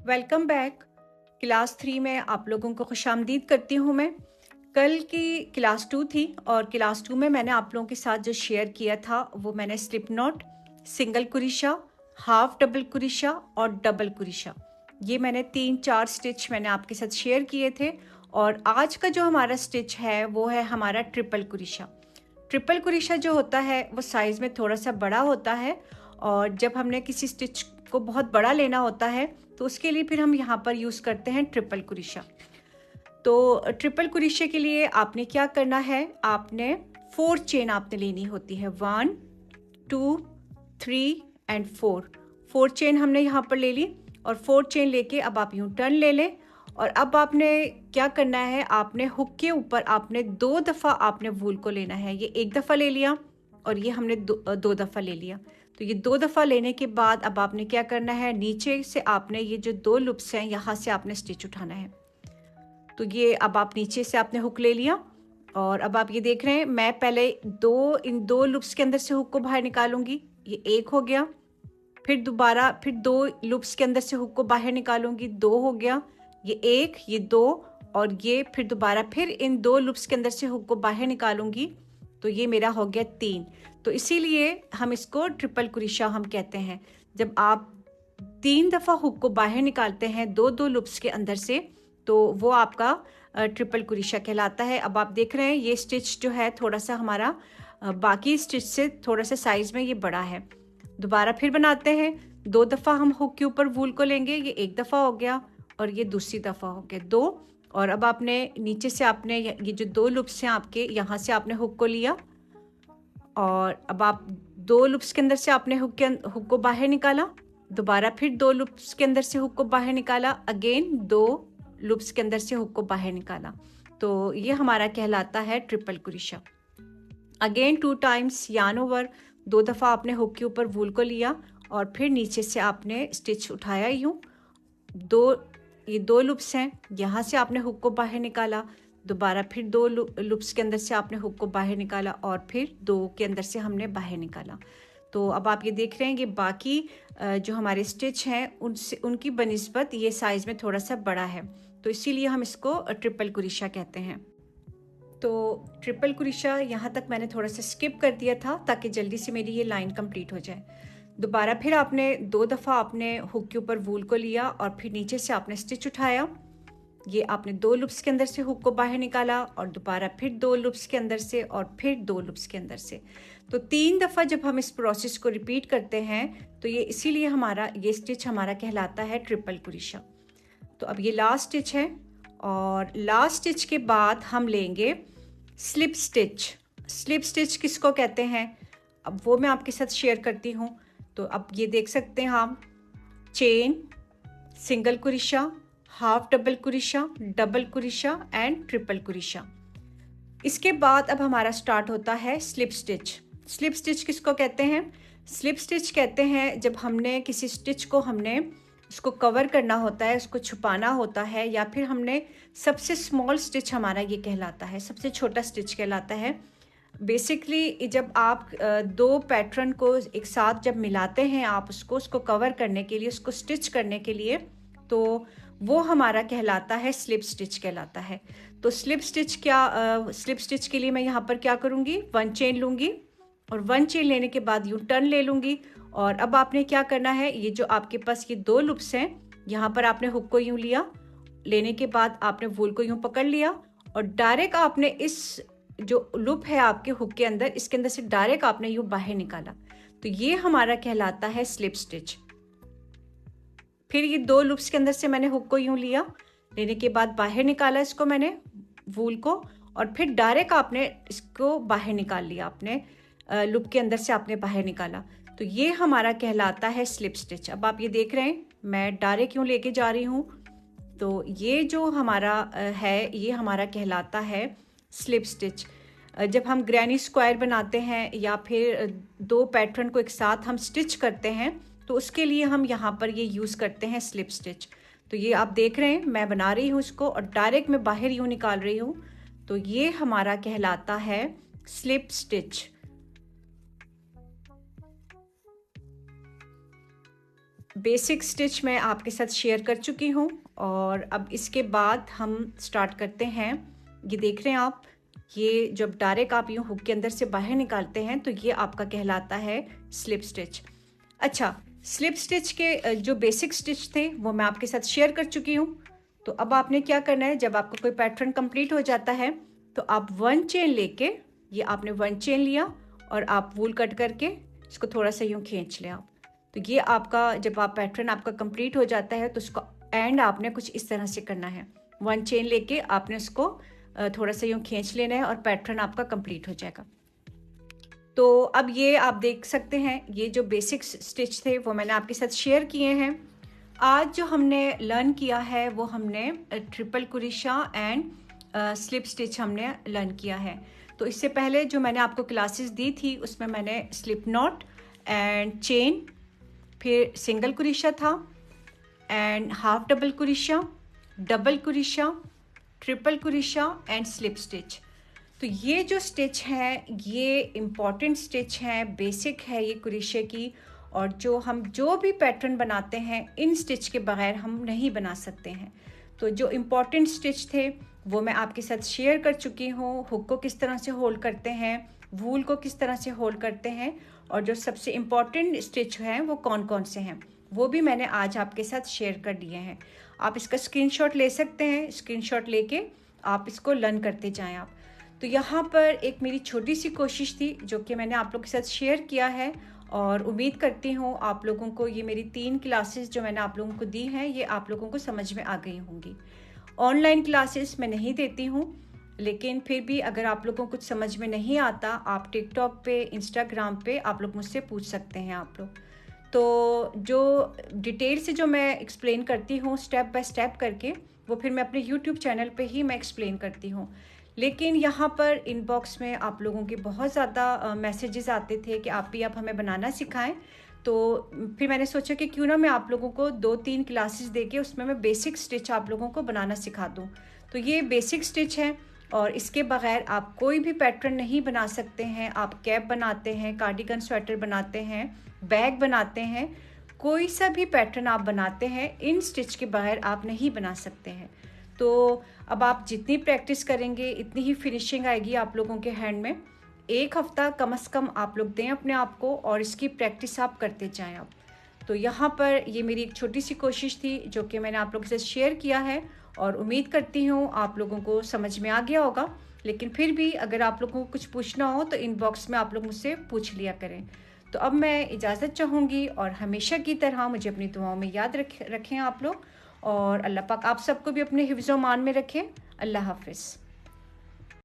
Welcome back. Class 3 में आप लोगों को खुशामदीद करती हूँ मैं। कल की क्लास 2 थी और क्लास 2 में मैंने आप लोगों के साथ जो शेयर किया था वो मैंने slip knot, single crochet, half double crochet और डबल कुरिशा, ये मैंने 3-4 स्टिच मैंने आपके साथ शेयर किए थे। और आज का जो हमारा स्टिच है वो है हमारा ट्रिपल कुरिशा। ट्रिपल कुरिशा जो होता है वो साइज़ में थोड़ा सा बड़ा होता है, और जब हमने किसी स्टिच को बहुत बड़ा लेना होता है तो उसके लिए फिर हम यहाँ पर यूज़ करते हैं ट्रिपल कुरिशा। तो ट्रिपल कुरिशे के लिए आपने क्या करना है, आपने 4 चेन आपने लेनी होती है। 1 2 3 एंड 4 चेन हमने यहाँ पर ले ली, और 4 चेन लेके अब आप यूँ टर्न ले लें। और अब आपने क्या करना है, आपने हुक के ऊपर आपने 2 दफ़ा आपने वूल को लेना है। ये 1 दफ़ा ले लिया और ये हमने 2 दफ़ा ले लिया। तो ये 2 दफ़ा लेने के बाद अब आपने क्या करना है, नीचे से आपने ये जो 2 लूप्स हैं यहाँ से आपने स्टिच उठाना है। तो ये अब आप नीचे से आपने हुक ले लिया, और अब आप ये देख रहे हैं मैं पहले इन 2 लूप्स के अंदर से हुक को बाहर निकालूंगी। ये 1 हो गया, फिर दोबारा फिर 2 लूप्स के अंदर से हुक को बाहर निकालूंगी, 2 हो गया, ये 1, ये 2, और ये फिर दोबारा फिर इन 2 लूप्स के अंदर से हुक को बाहर निकालूंगी, तो ये मेरा हो गया 3। तो इसीलिए हम इसको ट्रिपल कुरिशा हम कहते हैं। जब आप 3 दफ़ा हुक को बाहर निकालते हैं 2-2 लूप्स के अंदर से, तो वो आपका ट्रिपल कुरिशा कहलाता है। अब आप देख रहे हैं ये स्टिच जो है थोड़ा सा हमारा बाकी स्टिच से थोड़ा सा साइज़ में ये बड़ा है। दोबारा फिर बनाते हैं, 2 दफ़ा हम हुक के ऊपर वूल को लेंगे, ये 1 दफ़ा हो गया और ये दूसरी दफ़ा हो गया 2। और अब आपने नीचे से आपने ये जो 2 लूप्स हैं आपके, यहाँ से आपने हुक को लिया, और अब आप 2 लूप्स के अंदर से आपने हुक को बाहर निकाला, दोबारा फिर 2 लूप्स के अंदर से हुक को बाहर निकाला, अगेन 2 लूप्स के अंदर से हुक को बाहर निकाला। तो ये हमारा कहलाता है triple crochet. Again 2 times yarn over, 2 दफ़ा आपने हुक के ऊपर वूल को लिया और फिर नीचे से आपने स्टिच उठाया यूँ। ये 2 लूप्स हैं, यहाँ से आपने हुक को बाहर निकाला, दोबारा फिर 2 लूप्स के अंदर से आपने हुक को बाहर निकाला, और फिर 2 के अंदर से हमने बाहर निकाला। तो अब आप ये देख रहे हैं कि बाकी जो हमारे स्टिच हैं उनकी बनिस्बत ये साइज़ में थोड़ा सा बड़ा है, तो इसीलिए हम इसको ट्रिपल कुरिशा कहते हैं। तो ट्रिपल कुरिशा यहाँ तक मैंने थोड़ा सा स्किप कर दिया था ताकि जल्दी से मेरी ये लाइन कंप्लीट हो जाए। दोबारा फिर आपने 2 दफ़ा आपने हुक के ऊपर वूल को लिया और फिर नीचे से आपने स्टिच उठाया, ये आपने 2 लूप्स के अंदर से हुक को बाहर निकाला, और दोबारा फिर 2 लूप्स के अंदर से, और फिर 2 लूप्स के अंदर से। तो 3 दफ़ा जब हम इस प्रोसेस को रिपीट करते हैं तो ये इसीलिए हमारा ये स्टिच हमारा कहलाता है ट्रिपल कुरिशा। तो अब ये लास्ट स्टिच है, और लास्ट स्टिच के बाद हम लेंगे स्लिप स्टिच। स्लिप स्टिच किसको कहते हैं अब वो मैं आपके साथ शेयर करती हूँ। तो अब ये देख सकते हैं हम, chain, single crochet, half double crochet, double crochet and triple crochet. इसके बाद अब हमारा स्टार्ट होता है स्लिप स्टिच। स्लिप स्टिच किसको कहते हैं, स्लिप स्टिच कहते हैं जब हमने किसी स्टिच को हमने उसको कवर करना होता है, उसको छुपाना होता है, या फिर हमने सबसे स्मॉल स्टिच हमारा ये कहलाता है, सबसे छोटा स्टिच कहलाता है। बेसिकली जब आप 2 पैटर्न को एक साथ जब मिलाते हैं आप उसको कवर करने के लिए, उसको स्टिच करने के लिए, तो वो हमारा कहलाता है स्लिप स्टिच कहलाता है। तो स्लिप स्टिच के लिए मैं यहाँ पर क्या करूँगी, 1 चेन लूँगी, और 1 चेन लेने के बाद यूँ टर्न ले लूँगी। और अब आपने क्या करना है, ये जो आपके पास ये 2 लूप्स हैं, यहाँ पर आपने हुक को यूँ लिया, लेने के बाद आपने वूल को यूँ पकड़ लिया, और डायरेक्ट आपने इस जो लूप है आपके हुक के अंदर, इसके अंदर से डायरेक्ट आपने यूँ बाहर निकाला। तो ये हमारा कहलाता है स्लिप स्टिच। फिर ये 2 लूप्स के अंदर से मैंने हुक को यूँ लिया, लेने के बाद बाहर निकाला इसको मैंने वूल को, और फिर डायरेक्ट आपने इसको बाहर निकाल लिया, आपने लूप के अंदर से आपने बाहर निकाला। तो ये हमारा कहलाता है स्लिप स्टिच। अब आप ये देख रहे हैं मैं डायरेक्ट यूँ लेके जा रही हूँ, तो ये जो हमारा है ये हमारा कहलाता है स्लिप स्टिच। जब हम ग्रैनी स्क्वायर बनाते हैं या फिर 2 पैटर्न को एक साथ हम स्टिच करते हैं, तो उसके लिए हम यहाँ पर ये यूज़ करते हैं स्लिप स्टिच। तो ये आप देख रहे हैं मैं बना रही हूँ इसको, और डायरेक्ट मैं बाहर यूँ निकाल रही हूँ, तो ये हमारा कहलाता है स्लिप स्टिच। बेसिक स्टिच मैं आपके साथ शेयर कर चुकी हूँ और अब इसके बाद हम स्टार्ट करते हैं। ये देख रहे हैं आप, ये जब डायरेक्ट आप यूँ हुक के अंदर से बाहर निकालते हैं तो ये आपका कहलाता है स्लिप स्टिच। अच्छा, स्लिप स्टिच के जो बेसिक स्टिच थे वो मैं आपके साथ शेयर कर चुकी हूँ। तो अब आपने क्या करना है, जब आपका कोई पैटर्न कंप्लीट हो जाता है तो आप 1 चेन लेके, ये आपने 1 चेन लिया और आप वूल कट करके इसको थोड़ा सा यूँ खींच लें आप। तो ये आपका, जब आप पैटर्न आपका कंप्लीट हो जाता है तो उसको एंड आपने कुछ इस तरह से करना है। 1 चेन लेके आपने उसको थोड़ा सा यूँ खींच लेना है और पैटर्न आपका कंप्लीट हो जाएगा। तो अब ये आप देख सकते हैं, ये जो बेसिक स्टिच थे वो मैंने आपके साथ शेयर किए हैं। आज जो हमने लर्न किया है वो हमने triple crochet and slip stitch हमने लर्न किया है। तो इससे पहले जो मैंने आपको क्लासेस दी थी उसमें मैंने स्लिप नॉट एंड चेन, फिर सिंगल कुरेशा था and half double crochet, double crochet, triple crochet and slip stitch. तो ये जो स्टिच है ये इम्पॉर्टेंट स्टिच है, बेसिक है ये कुरेशे की, और जो भी पैटर्न बनाते हैं इन स्टिच के बगैर हम नहीं बना सकते हैं। तो जो इम्पॉर्टेंट स्टिच थे वो मैं आपके साथ शेयर कर चुकी हूँ। हुक को किस तरह से होल्ड करते हैं, वूल को किस तरह से होल्ड करते हैं, और जो सबसे इम्पॉर्टेंट स्टिच हैं वो कौन कौन से हैं वो भी मैंने आज आपके साथ शेयर कर दिए हैं। आप इसका स्क्रीनशॉट ले सकते हैं, स्क्रीनशॉट लेके आप इसको लर्न करते जाएं आप। तो यहाँ पर एक मेरी छोटी सी कोशिश थी जो कि मैंने आप लोगों के साथ शेयर किया है, और उम्मीद करती हूँ आप लोगों को ये मेरी 3 क्लासेस जो मैंने आप लोगों को दी हैं ये आप लोगों को समझ में आ गई होंगी। ऑनलाइन क्लासेस मैं नहीं देती हूँ, लेकिन फिर भी अगर आप लोगों को कुछ समझ में नहीं आता, आप टिकटॉक पे, इंस्टाग्राम पे आप लोग मुझसे पूछ सकते हैं आप लोग। तो जो डिटेल से जो मैं एक्सप्लेन करती हूँ स्टेप बाय स्टेप करके, वो फिर मैं अपने यूट्यूब चैनल पे ही मैं एक्सप्लेन करती हूँ। लेकिन यहाँ पर इनबॉक्स में आप लोगों के बहुत ज़्यादा मैसेजेस आते थे कि आप भी आप हमें बनाना सिखाएं। तो फिर मैंने सोचा कि क्यों ना मैं आप लोगों को 2-3 क्लासेस देके उसमें मैं बेसिक स्टिच आप लोगों को बनाना सिखा दूँ। तो ये बेसिक स्टिच है और इसके बगैर आप कोई भी पैटर्न नहीं बना सकते हैं। आप कैप बनाते हैं, कार्डिगन स्वेटर बनाते हैं, बैग बनाते हैं, कोई सा भी पैटर्न आप बनाते हैं, इन स्टिच के बगैर आप नहीं बना सकते हैं। तो अब आप जितनी प्रैक्टिस करेंगे इतनी ही फिनिशिंग आएगी आप लोगों के हैंड में। 1 हफ्ता कम से कम आप लोग दें अपने आप को और इसकी प्रैक्टिस आप करते जाएं आप। तो यहाँ पर ये मेरी एक छोटी सी कोशिश थी जो कि मैंने आप लोगों से शेयर किया है, और उम्मीद करती हूँ आप लोगों को समझ में आ गया होगा। लेकिन फिर भी अगर आप लोगों को कुछ पूछना हो तो इनबॉक्स में आप लोग मुझसे पूछ लिया करें। तो अब मैं इजाज़त चाहूँगी, और हमेशा की तरह मुझे अपनी दुआओं में याद रखें आप लोग, और अल्लाह पाक आप सबको भी अपने हिफ्ज़-ओ-मान में रखें। अल्लाह हाफ़िज़।